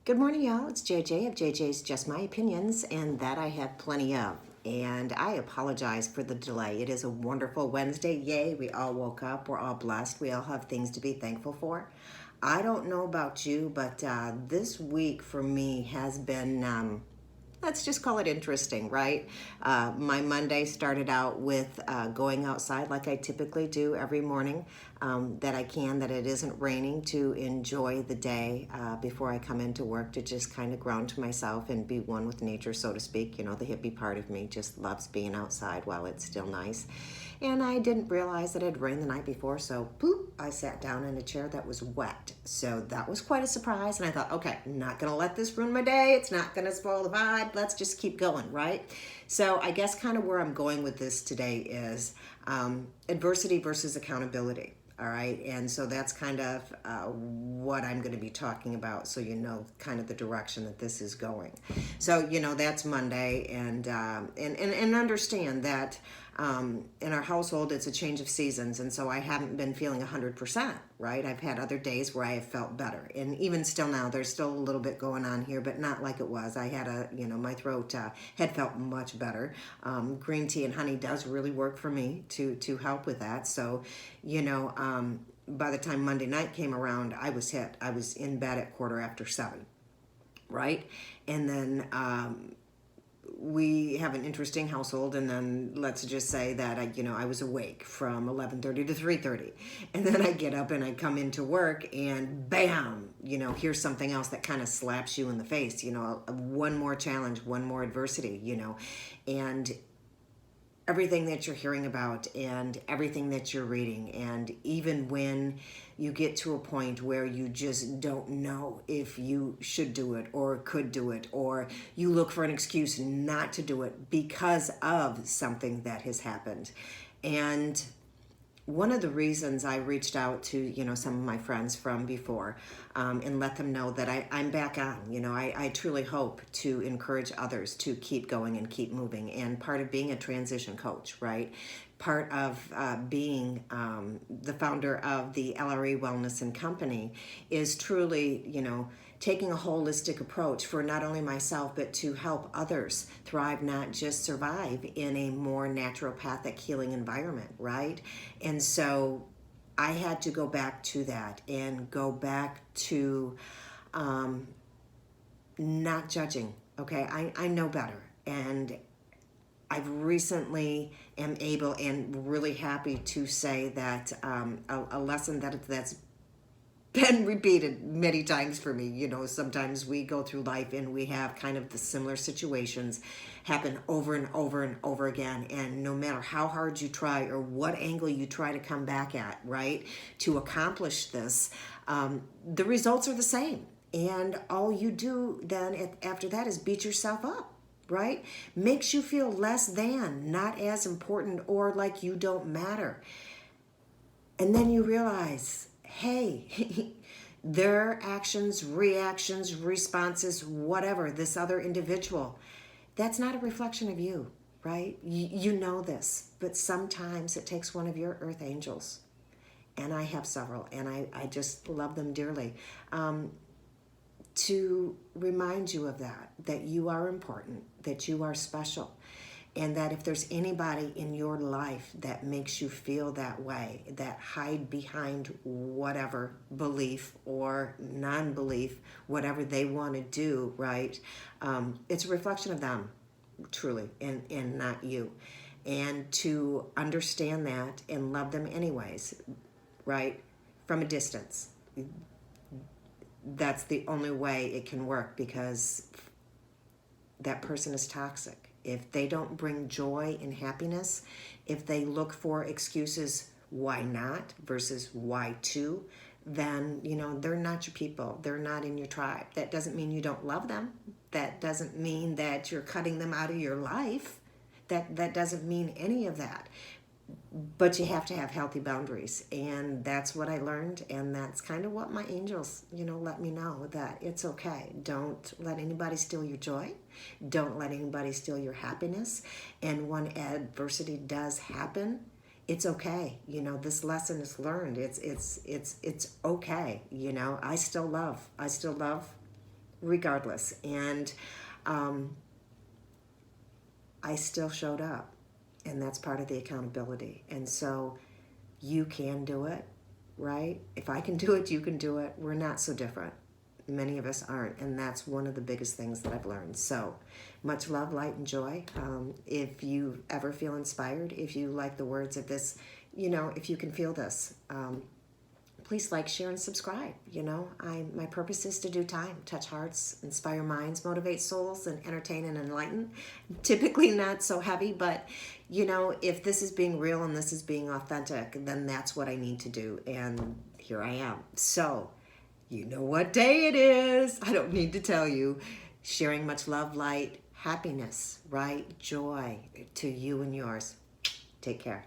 Good morning, y'all. It's JJ of JJ's Just My Opinions, and that I have plenty of. And I apologize for the delay. It is a wonderful Wednesday. Yay, we all woke up. We're all blessed. We all have things to be thankful for. I don't know about you, but this week for me has been let's just call it interesting, right? My Monday started out with going outside like I typically do every morning that I can, that it isn't raining, to enjoy the day before I come into work, to just kind of ground to myself and be one with nature, so to speak. You know, the hippie part of me just loves being outside while it's still nice. And I didn't realize that it had rained the night before, so poop, I sat down in a chair that was wet. So that was quite a surprise, and I thought, okay, I'm not gonna let this ruin my day. It's not gonna spoil the vibe. Let's just keep going, right? So I guess kind of where I'm going with this today is adversity versus accountability. All right, and so that's kind of what I'm going to be talking about, so you know kind of the direction that this is going. So you know that's Monday, and understand that in our household it's a change of seasons, and so I haven't been feeling 100%. Right, I've had other days where I have felt better, and even still now there's still a little bit going on here, but not like it was. I had my throat had felt much better. Green tea and honey does really work for me to help with that. So by the time Monday night came around, I was hit. I was in bed at 7:15, right? And then we have an interesting household, and then let's just say that I was awake from 11:30 to 3:30, and then I get up and I come into work, and bam, here's something else that kind of slaps you in the face. One more challenge, one more adversity. And everything that you're hearing about and everything that you're reading, and even when you get to a point where you just don't know if you should do it or could do it, or you look for an excuse not to do it because of something that has happened. And one of the reasons I reached out to some of my friends from before, and let them know that I'm back on. I truly hope to encourage others to keep going and keep moving. And part of being a transition coach, right? Part of being the founder of the LRE Wellness and Company is truly, taking a holistic approach for not only myself, but to help others thrive, not just survive, in a more naturopathic healing environment, right? And so I had to go back to that and go back to not judging. Okay, I know better. And I've recently am able and really happy to say that a lesson that's been repeated many times for me. Sometimes we go through life and we have kind of the similar situations happen over and over and over again. And no matter how hard you try or what angle you try to come back at, right, to accomplish this, the results are the same. And all you do then after that is beat yourself up, right? Makes you feel less than, not as important, or like you don't matter. And then you realize, hey, their actions, reactions, responses, whatever, this other individual, that's not a reflection of you, right? You know this, but sometimes it takes one of your earth angels. And I have several, and I just love them dearly, to remind you of that you are important, that you are special. And that if there's anybody in your life that makes you feel that way, that hide behind whatever belief or non-belief, whatever they want to do, right? It's a reflection of them, truly, and not you. And to understand that and love them anyways, right? From a distance. That's the only way it can work, because that person is toxic. If they don't bring joy and happiness, if they look for excuses why not versus why to, then they're not your people. They're not in your tribe. That doesn't mean you don't love them. That doesn't mean that you're cutting them out of your life. That doesn't mean any of that. But you have to have healthy boundaries, and that's what I learned, and that's kind of what my angels let me know, that it's okay. Don't let anybody steal your joy. Don't let anybody steal your happiness. And when adversity does happen, it's okay. This lesson is learned. It's okay. I still love regardless. And I still showed up, and that's part of the accountability. And so you can do it, right? If I can do it, you can do it. We're not so different. Many of us aren't, and that's one of the biggest things that I've learned. So much love, light, and joy. If you ever feel inspired, if you like the words of this, if you can feel this, please like, share, and subscribe. My purpose is to do time, touch hearts, inspire minds, motivate souls, and entertain and enlighten. Typically not so heavy, but if this is being real and this is being authentic, then that's what I need to do. And here I am. So you know what day it is. I don't need to tell you. Sharing much love, light, happiness, right? Joy to you and yours. Take care.